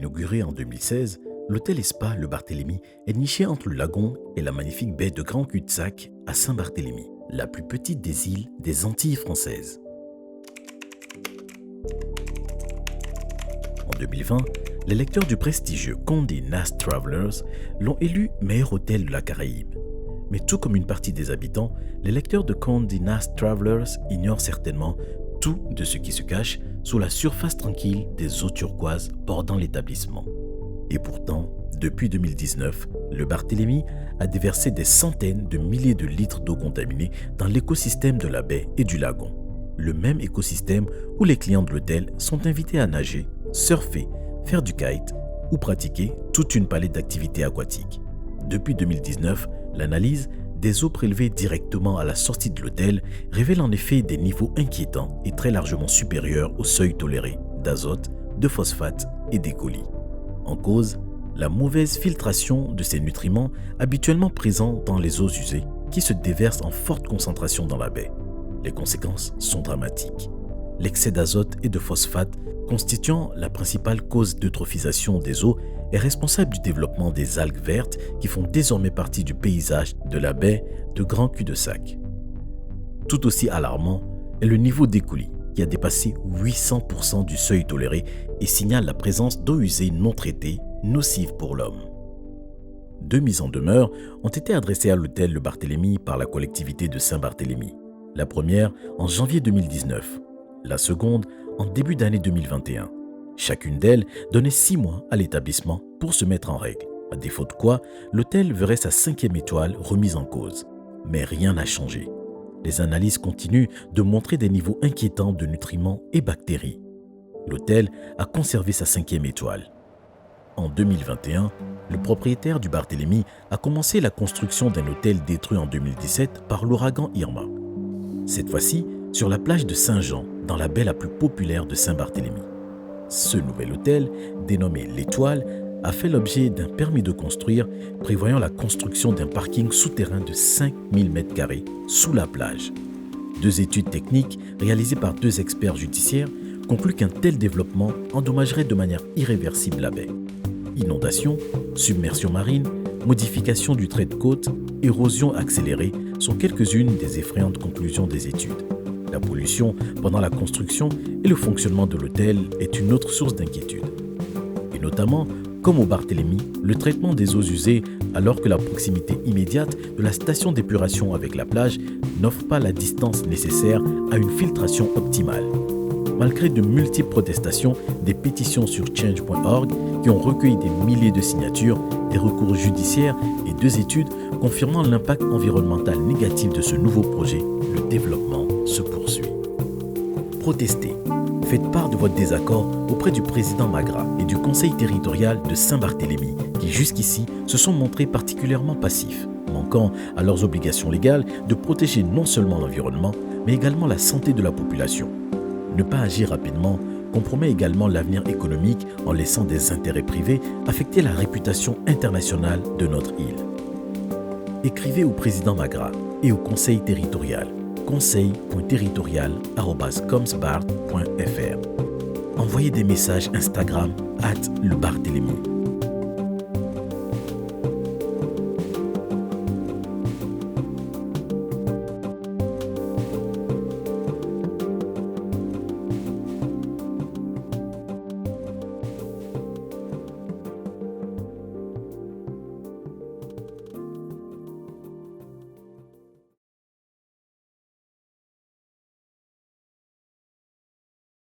Inauguré en 2016, l'hôtel et spa Le Barthélemy est niché entre le lagon et la magnifique baie de Grand Cul-de-Sac à Saint-Barthélemy, la plus petite des îles des Antilles françaises. En 2020, les lecteurs du prestigieux Condé Nast Travelers l'ont élu meilleur hôtel de la Caraïbe. Mais tout comme une partie des habitants, les lecteurs de Condé Nast Travelers ignorent certainement tout de ce qui se cache sous la surface tranquille des eaux turquoises bordant l'établissement. Et pourtant, depuis 2019, le Barthélemy a déversé des centaines de milliers de litres d'eau contaminée dans l'écosystème de la baie et du lagon. Le même écosystème où les clients de l'hôtel sont invités à nager, surfer, faire du kite ou pratiquer toute une palette d'activités aquatiques. Depuis 2019, l'analyse des eaux prélevées directement à la sortie de l'hôtel révèle en effet des niveaux inquiétants et très largement supérieurs au seuil toléré d'azote, de phosphate et d'E. coli. En cause, la mauvaise filtration de ces nutriments habituellement présents dans les eaux usées qui se déversent en forte concentration dans la baie. Les conséquences sont dramatiques. L'excès d'azote et de phosphate, constituant la principale cause d'eutrophisation des eaux, est responsable du développement des algues vertes qui font désormais partie du paysage de la baie de Grand Cul-de-Sac. Tout aussi alarmant est le niveau d'E. coli, qui a dépassé 800% du seuil toléré et signale la présence d'eau usée non traitée, nocive pour l'homme. 2 mises en demeure ont été adressées à l'hôtel Le Barthélemy par la collectivité de Saint-Barthélemy. La première en janvier 2019, la seconde en début d'année 2021. Chacune d'elles donnait 6 mois à l'établissement pour se mettre en règle, à défaut de quoi l'hôtel verrait sa 5e étoile remise en cause. Mais rien n'a changé. Les analyses continuent de montrer des niveaux inquiétants de nutriments et bactéries. L'hôtel a conservé sa 5e étoile. En 2021, le propriétaire du Barthélemy a commencé la construction d'un hôtel détruit en 2017 par l'ouragan Irma. Cette fois-ci, sur la plage de Saint-Jean, dans la baie la plus populaire de Saint-Barthélemy. Ce nouvel hôtel, dénommé l'Étoile, a fait l'objet d'un permis de construire prévoyant la construction d'un parking souterrain de 5000 m² sous la plage. 2 études techniques réalisées par 2 experts judiciaires concluent qu'un tel développement endommagerait de manière irréversible la baie. Inondations, submersion marine, modification du trait de côte, érosion accélérée sont quelques-unes des effrayantes conclusions des études. La pollution pendant la construction et le fonctionnement de l'hôtel est une autre source d'inquiétude. Et notamment, comme au Barthélemy, le traitement des eaux usées alors que la proximité immédiate de la station d'épuration avec la plage n'offre pas la distance nécessaire à une filtration optimale. Malgré de multiples protestations, des pétitions sur change.org qui ont recueilli des milliers de signatures, des recours judiciaires et 2 études confirmant l'impact environnemental négatif de ce nouveau projet, le développement se poursuit. Protestez. Faites part de votre désaccord auprès du président Magra et du conseil territorial de Saint-Barthélemy qui jusqu'ici se sont montrés particulièrement passifs, manquant à leurs obligations légales de protéger non seulement l'environnement, mais également la santé de la population. Ne pas agir rapidement compromet également l'avenir économique en laissant des intérêts privés affecter la réputation internationale de notre île. Écrivez au président Magra et au conseil territorial conseil.territorial@comsbart.fr. Envoyez des messages Instagram @lebarthélemy.